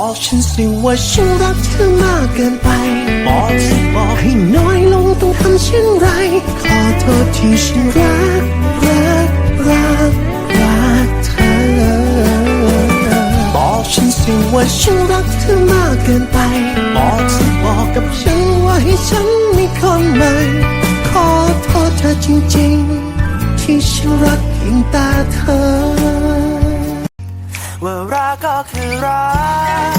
บอกฉันสิว่าฉันรักเธอมากเกินไปบอกสิบอกให้น้อยลงต้องทำเช่นไรขอโทษที่ฉันรักเธอบอกฉันสิว่าฉันรักเธอมากเกินไปบอกสิบอกกับฉันว่าให้ฉันมีคนใหม่ขอโทษเธอจริงๆที่ฉันรักเพียงแต่เธอว่ารักก็คือรัก